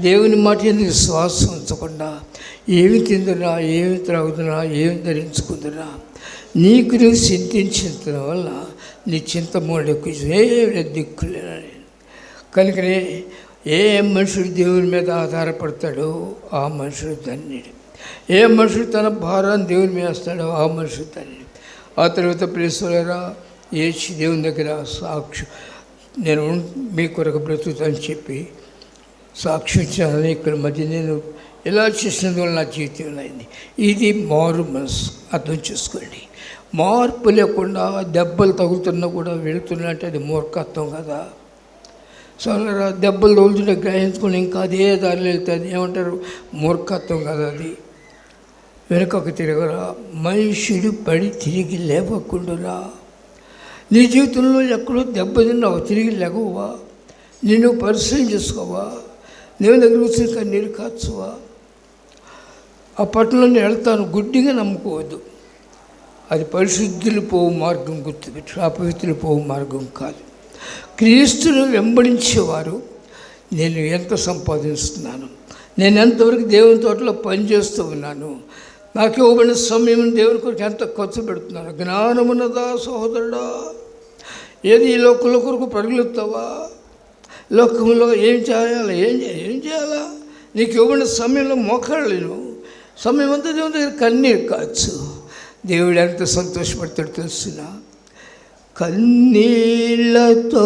దేవుని మాట ఎందుకు శ్వాసం ఉంచకుండా ఏమి తిందునా, ఏమి త్రాగుతున్నా, ఏమి ధరించుకుంటున్నా నీకు నువ్వు చింతించిన వల్ల నీ చింతమూడకు ఏమి దిక్కులేనని. కనుకనే ఏ మనుషుడు దేవుని మీద ఆధారపడతాడో ఆ మనుషుడు ధన్యుడు. ఏ మనుషుడు తన భారాన్ని దేవుని మీద వేస్తాడో ఆ మనుషుడు ధన్యుడు. ఆ తర్వాత ప్రేసులరా ఏచి దేవుని దగ్గర సాక్షి నేను మీ కొరకు బ్రతుకుతానని చెప్పి సాక్షించిన అనేకుల మధ్య నేను ఇలా చేసినందువల్ల నా జీవితంలో అయింది. ఇది మారు మనసు. అర్థం చేసుకోండి. మార్పు లేకుండా దెబ్బలు తగులుతున్నా కూడా వెళుతున్నట్టు అది మూర్ఖత్వం కదా. సోదరా, దెబ్బలు తగులుతుంటే గ్రహించుకొని ఇంకా అదే దారిలో వెళ్తుంది ఏమంటారు? మూర్ఖత్వం కదా అది. వెనుకకు తిరగరా. మనుషుడు పడి తిరిగి లేవకుండా. నీ జీవితంలో ఎక్కడో దెబ్బతిన్నావు, తిరిగి లేవవా? నేను పరిశీలన చేసుకోవా? నేను దగ్గర కూర్చొని కన్నీరు కాచువా? ఆ పట్టణంలో వెళ్తాను గుడ్డిగా నమ్ముకోవద్దు. అది పరిశుద్ధులు పోవు మార్గం గుర్తుపెట్టు, అపవిత్రులు పోవు మార్గం కాదు. క్రీస్తును వెంబడించేవారు నేను ఎంత సంపాదిస్తున్నాను, నేను ఎంతవరకు దేవుని తోటలో పనిచేస్తూ ఉన్నాను, నాకు ఇవ్వబడిన సమయం దేవుని కొరకు ఎంత ఖర్చు పెడుతున్నాను, జ్ఞానమున్నదా సహోదరుడా? ఏది ఈ లోకంలో కొరకు పరుగులుతావా? లోకంలో ఏం చేయాలి, ఏం చేయాలా? నీకు ఇవ్వబడిన సమయంలో మోకాళ్ళను సమయం అంతా దేవుని దగ్గర కన్నీరు కాచు. దేవుడు ఎంత సంతోషపడతాడు తెలుసునా? కన్నీళ్లతో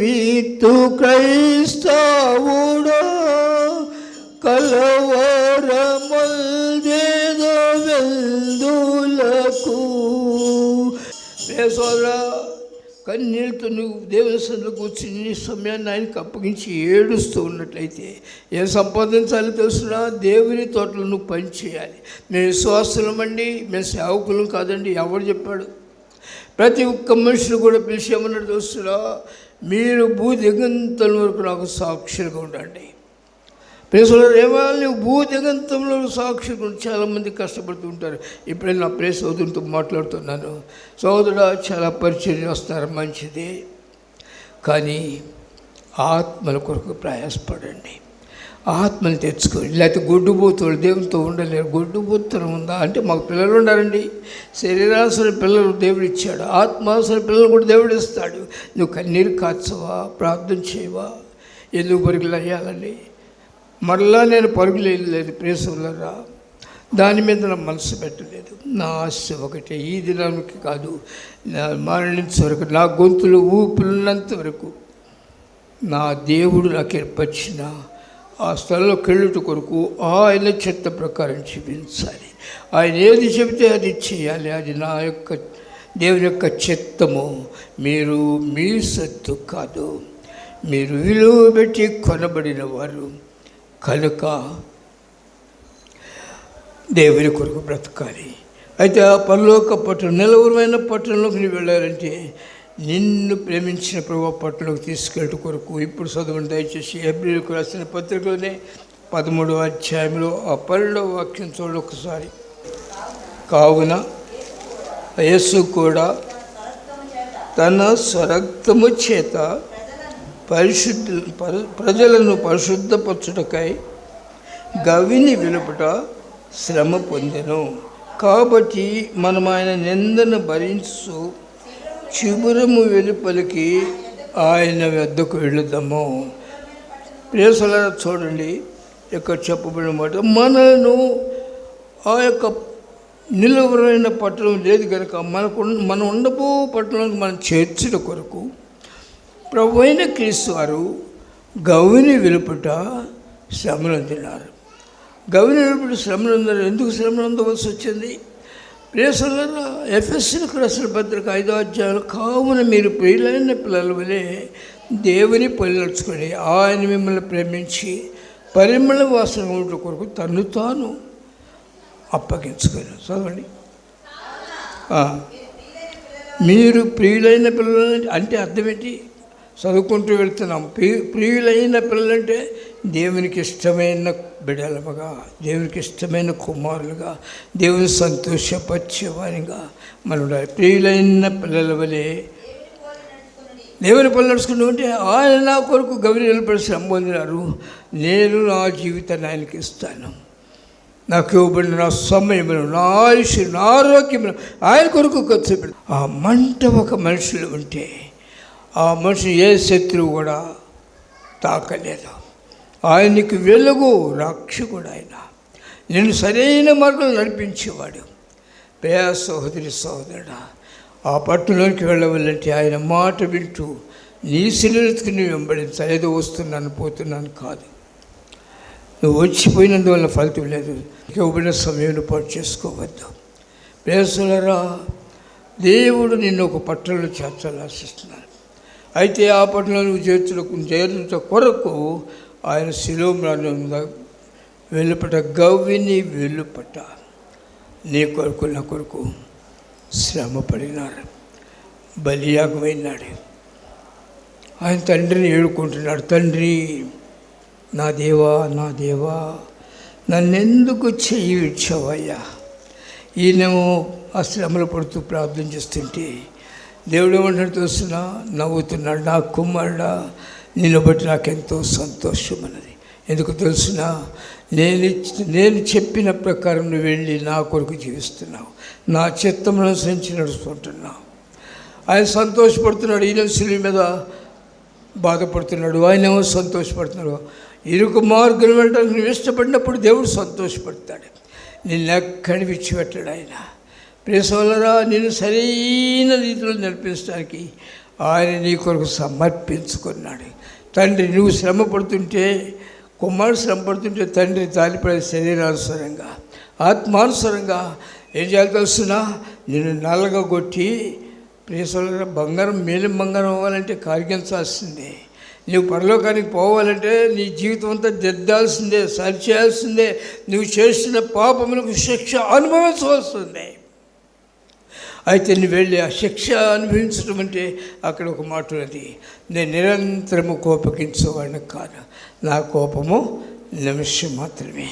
వీతు క్రైస్తవుడో కలవరమల్దేదో వెల్దులకు. సోదరా, కన్నీళ్ళతో నువ్వు దేవుని సన్నిధిలో కూర్చుని నీ సమయాన్ని ఆయనకు అప్పగించి ఏడుస్తూ ఉన్నట్లయితే ఏం సంపాదించాలి తెలుసునా? దేవుని తోటలో నువ్వు పని చేయాలి. మేము విశ్వాసులమండి, మేము సేవకులం కాదండి. ఎవరు చెప్పాడు? ప్రతి ఒక్క మనుషులు కూడా పిలిచి ఏమన్నాడు తెలుసునా? మీరు భూదిగంతం వరకు నాకు సాక్షులుగా ఉండండి. ప్రేసోదరు, ఏమైనా నువ్వు భూదిగంతంలో సాక్షులు చాలామంది కష్టపడుతూ ఉంటారు. ఇప్పుడే నా ప్రియ సోదరునితో మాట్లాడుతున్నాను. సోదరుడు, చాలా పరిచయం వస్తారు, మంచిది. కానీ ఆత్మల కొరకు ప్రయాసపడండి. ఆత్మని తెచ్చుకోండి. లేకపోతే గొడ్డుబోతులు దేవునితో ఉండలేరు. గొడ్డుబోతనం ఉందా అంటే మాకు పిల్లలు ఉండాలండి. శరీరాసన పిల్లలు దేవుడు ఇచ్చాడు, ఆత్మాసన పిల్లలు కూడా దేవుడు ఇస్తాడు. నువ్వు కన్నీరు కాచవా? ప్రార్థన చేయవా? ఎందుకు పరుగులు అయ్యాలని? మరలా నేను పరుగులు వేయలేదు ప్రేసులరా. దాని మీద నా మనసు పెట్టలేదు. నా ఆశ ఒకటే, ఈ దినానికి కాదు, నా మరణించే వరకు, నా గొంతులో ఊపిరినంత వరకు నా దేవుడు నాకు ఏర్పరిచిన ఆ స్థలంలోకి వెళ్ళుట కొరకు ఆయన చిత్త ప్రకారం జీవించాలి. ఆయన ఏది చెబితే అది చేయాలి. అది నా యొక్క దేవుని యొక్క చిత్తము. మీరు మీ సత్తు కాదు, మీరు విలువ పెట్టి కొనబడిన వారు కనుక దేవుని కొరకు బ్రతకాలి. అయితే ఆ పరలోక పట్టణం, నిలవరమైన పట్టణంలోకి నువ్వు వెళ్ళాలంటే నిన్ను ప్రేమించిన ప్రభు పట్టణంలోకి తీసుకెళ్ళట కొరకు ఇప్పుడు చదవండి దయచేసి. హెబ్రీయులకు రాసిన పత్రికలోనే 13వ అధ్యాయంలో ఆ 12వ వాక్యం చూడండి ఒకసారి. కావున యేసు కూడా తన స్వరక్తము చేత ప్రజలను పరిశుద్ధపరచుటకై గవిని వెలుపట శ్రమ పొందెను. కాబట్టి మనం ఆయన నిందను భరించు శిబిరము వెలుపలికి ఆయన వద్దకు వెళుదాము. ప్రియసలారా చూడండి, ఇక్కడ చెప్పబడిన మాట, మనను ఆ యొక్క నిలువరైన పట్టణం లేదు కనుక మనం ఉండబో పట్టణానికి మనం చేర్చుట కొరకు ప్రభు అయిన క్రీస్తు వారు గవిని వెలుపట శ్రమనందినారు. గవిని వెలుపట శ్రమనందారు. ఎందుకు శ్రమనందవలసి వచ్చింది? ప్రియసలారా, ఎఫెసీయులకు రాసిన పత్రిక 5వ అధ్యాయంలో, కావున మీరు ప్రియులైన పిల్లల వలె దేవుని పోలి నడుచుకొని ఆయన మిమ్మల్ని ప్రేమించి పరిమళ వాసన ఉండటం కొరకు తను తాను అప్పగించుకొని. చదవండి. మీరు ప్రియులైన పిల్లలు అంటే అర్థం ఏంటి? చదువుకుంటూ వెళ్తున్నాం. ప్రియులైన పిల్లలంటే దేవునికి ఇష్టమైన బిడ్డలుగా, దేవునికి ఇష్టమైన కుమారులుగా, దేవుని సంతోషపరిచేవారిగా మనం ఉండాలి. ప్రియులైన పిల్లల వలె దేవుని పనులు నడుచుకుంటూ ఉంటే ఆయన నా కొరకు గవిని పడి శ్రమ పొందినారు, నేను నా జీవితాన్ని ఆయనకి ఇస్తాను. నాకు ఇవ్వబడిన నా సమయమును, నా ఆయుష్, నా ఆరోగ్యమును ఆయన కొరకు ఖర్చు పెడతాను. ఆ మంట ఒక మనిషిలో ఉంటే ఆ మనిషి ఏ శత్రువు కూడా తాకలేదు. ఆయనకి వెలుగు, రక్షకుడు ఆయన. నేను సరైన మార్గంలో నడిపించేవాడు. ప్రియ సహోదరి సహోదరుడా, ఆ పట్టులోకి వెళ్ళవాలంటే ఆయన మాట వింటూ నీ శరీరத்துக்கு నువ్వు వెంబడించాలి. ఏదో వస్తున్నాను పోతున్నాను కాదు. నువ్వు వచ్చిపోయినందువల్ల ఫలితం లేదు. ఇవ్వబడిన సమయం పాటు చేసుకోవద్దు. ప్రేసులరా, దేవుడు నిన్ను ఒక పట్టణంలో చేర్చాలని ఆశిస్తున్నాను. అయితే ఆ పట్టణంలో నువ్వు చేర్చుట కొరకు ఆయన శిలోమ్రాను వెలుపట గవ్విని వెలుపట నీ కొరకు నా కొరకు శ్రమ పడినాడు, బలియాగమైనాడు. ఆయన తండ్రిని ఏడుకుంటున్నాడు, తండ్రి నా దేవా, నా దేవా, నన్నెందుకు చెయ్యి విడిచావయ్యా. ఈయనేమో ఆ శ్రమలు పడుతూ ప్రార్థన చేస్తుంటే దేవుడు ఏమంటాడు తెలుసునా, నవ్వుతున్నాడు. నా కుమారుడా, నిన్ను బట్టి నాకెంతో సంతోషం అన్నది. ఎందుకు తెలుసునా, నేను చెప్పిన ప్రకారం నువ్వు వెళ్ళి నా కొరకు జీవిస్తున్నావు, నా చిత్తమును అనుసరించి నడుచుకుంటున్నావు. ఆయన సంతోషపడుతున్నాడు. ఈయన శిలువ మీద బాధపడుతున్నాడు, ఆయనేమో సంతోషపడుతున్నాడు. ఇరుకు మార్గం వెళ్ళడానికి నువ్వు ఇష్టపడినప్పుడు దేవుడు సంతోషపడతాడు. నిన్నెక్కడి విడిచిపెట్టాడు ఆయన. ప్రియసోదరా, నేను సరైన రీతిలో నడిపించడానికి ఆయన నీ కొరకు సమర్పించుకున్నాడు. తండ్రి నువ్వు శ్రమ పడుతుంటే, కుమారుడు శ్రమ పడుతుంటే తండ్రి తాలిపడే శరీరానుసారంగా, ఆత్మానుసారంగా ఏం చేయాలి తెలుసునా, నేను నల్లగొట్టి ప్రియసోదరా, బంగారం మేలిం బంగారం అవ్వాలంటే కారిగించాల్సిందే. నువ్వు పరలోకానికి పోవాలంటే నీ జీవితం అంతా దిద్దాల్సిందే, సరిచేయాల్సిందే. నువ్వు చేసిన పాపములకు శిక్ష అనుభవించవలసిందే. అయితే నువ్వు వెళ్ళి ఆ శిక్ష అనుభవించడం అంటే అక్కడ ఒక మాట ఉన్నది, నేను నిరంతరము కోపగించేవాడిని కాదు, నా కోపము నిమిషం మాత్రమే.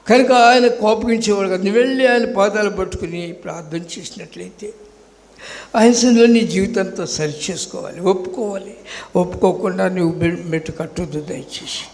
కనుక ఆయన కోపగించేవాడు కాదు. నువ్వు వెళ్ళి ఆయన పాదాలు పట్టుకుని ప్రార్థన చేసినట్లయితే ఆయన సన్నిధిలో నీ జీవితంతో సరి చేసుకోవాలి, ఒప్పుకోవాలి. ఒప్పుకోకుండా నువ్వు మెట్టు కట్టొద్దు దయచేసి.